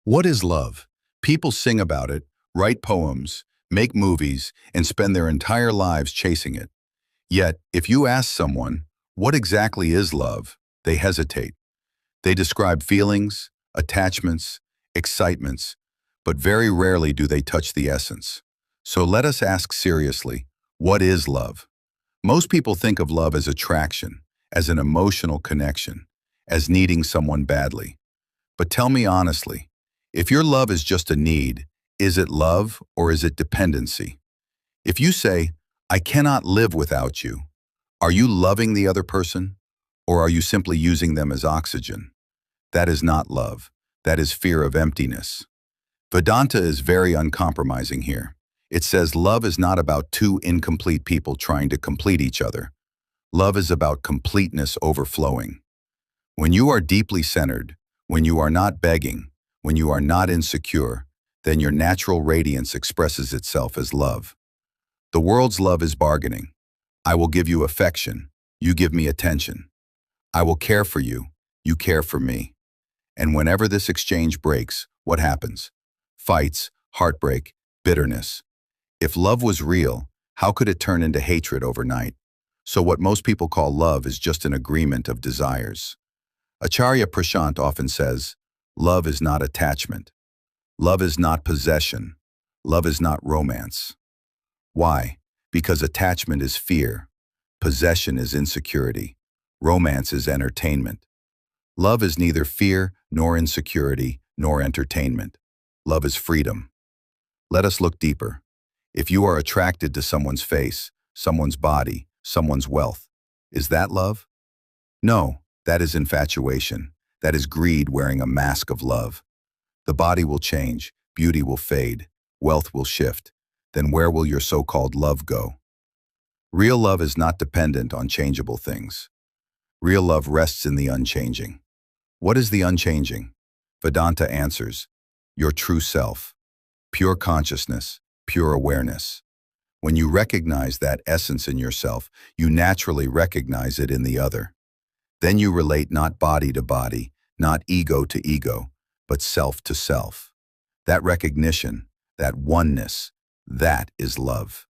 What is love? People sing about it, write poems, make movies, and spend their entire lives chasing it. Yet, if you ask someone, what exactly is love? They hesitate. They describe feelings, attachments, excitements, but very rarely do they touch the essence. So let us ask seriously, what is love? Most people think of love as attraction, as an emotional connection, as needing someone badly. But tell me honestly, if your love is just a need, is it love or is it dependency? If you say, I cannot live without you, are you loving the other person? Or are you simply using them as oxygen? That is not love. That is fear of emptiness. Vedanta is very uncompromising here. It says love is not about two incomplete people trying to complete each other. Love is about completeness overflowing. When you are deeply centered, when you are not begging, when you are not insecure, then your natural radiance expresses itself as love. The world's love is bargaining. I will give you affection, you give me attention. I will care for you, you care for me. And whenever this exchange breaks, what happens? Fights, heartbreak, bitterness. If love was real, how could it turn into hatred overnight? So what most people call love is just an agreement of desires. Acharya Prashant often says, love is not attachment. Love is not possession. Love is not romance. Why? Because attachment is fear. Possession is insecurity. Romance is entertainment. Love is neither fear, nor insecurity, nor entertainment. Love is freedom. Let us look deeper. If you are attracted to someone's face, someone's body, someone's wealth, is that love? No, that is infatuation. That is greed wearing a mask of love. The body will change, beauty will fade, wealth will shift. Then where will your so-called love go? Real love is not dependent on changeable things. Real love rests in the unchanging. What is the unchanging? Vedanta answers, your true self, pure consciousness, pure awareness. When you recognize that essence in yourself, you naturally recognize it in the other. Then you relate not body to body, not ego to ego, but self to self. That recognition, that oneness, that is love.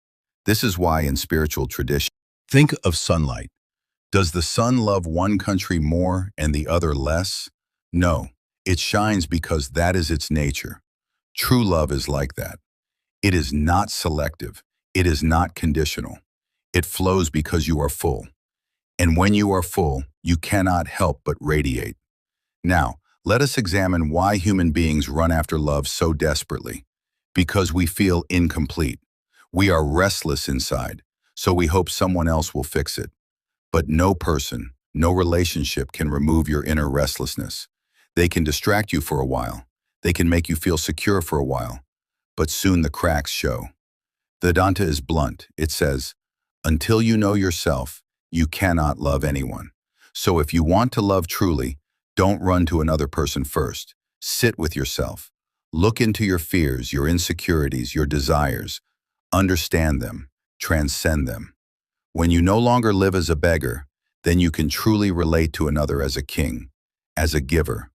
This is why in spiritual tradition, think of sunlight. Does the sun love one country more and the other less? No, it shines because that is its nature. True love is like that. It is not selective. It is not conditional. It flows because you are full. And when you are full, you cannot help but radiate. Now, let us examine why human beings run after love so desperately. Because we feel incomplete. We are restless inside, so we hope someone else will fix it. But no person, no relationship can remove your inner restlessness. They can distract you for a while. They can make you feel secure for a while. But soon the cracks show. Vedanta is blunt. It says, until you know yourself, you cannot love anyone. So if you want to love truly, don't run to another person first. Sit with yourself. Look into your fears, your insecurities, your desires. Understand them, transcend them. When you no longer live as a beggar, then you can truly relate to another as a king, as a giver.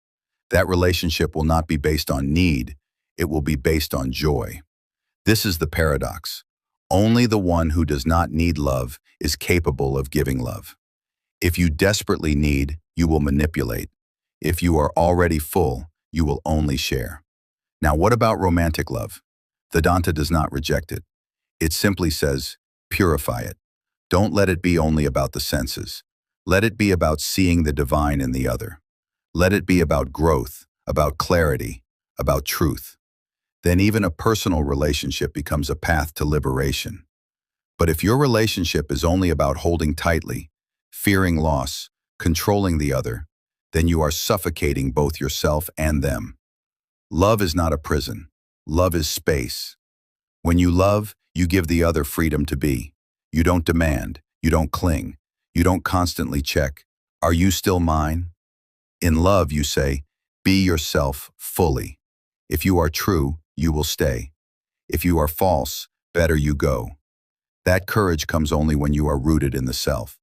That relationship will not be based on need, it will be based on joy. This is the paradox. Only the one who does not need love is capable of giving love. If you desperately need, you will manipulate. If you are already full, you will only share. Now, what about romantic love? Vedanta does not reject it. It simply says, purify it. Don't let it be only about the senses. Let it be about seeing the divine in the other. Let it be about growth, about clarity, about truth. Then even a personal relationship becomes a path to liberation. But if your relationship is only about holding tightly, fearing loss, controlling the other, then you are suffocating both yourself and them. Love is not a prison. Love is space. When you love, you give the other freedom to be. You don't demand. You don't cling. You don't constantly check, are you still mine? In love, you say, be yourself fully. If you are true, you will stay. If you are false, better you go. That courage comes only when you are rooted in the self.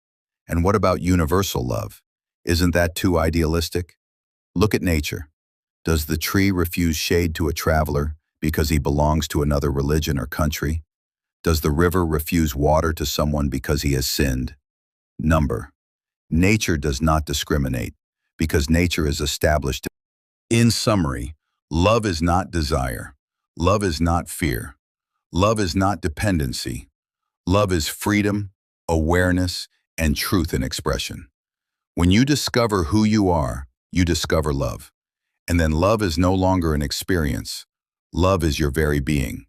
And what about universal love? Isn't that too idealistic? Look at nature. Does the tree refuse shade to a traveler because he belongs to another religion or country? Does the river refuse water to someone because he has sinned? Number. Nature does not discriminate because nature is established. In summary, love is not desire. Love is not fear. Love is not dependency. Love is freedom, awareness, and truth in expression. When you discover who you are, you discover love. And then love is no longer an experience. Love is your very being.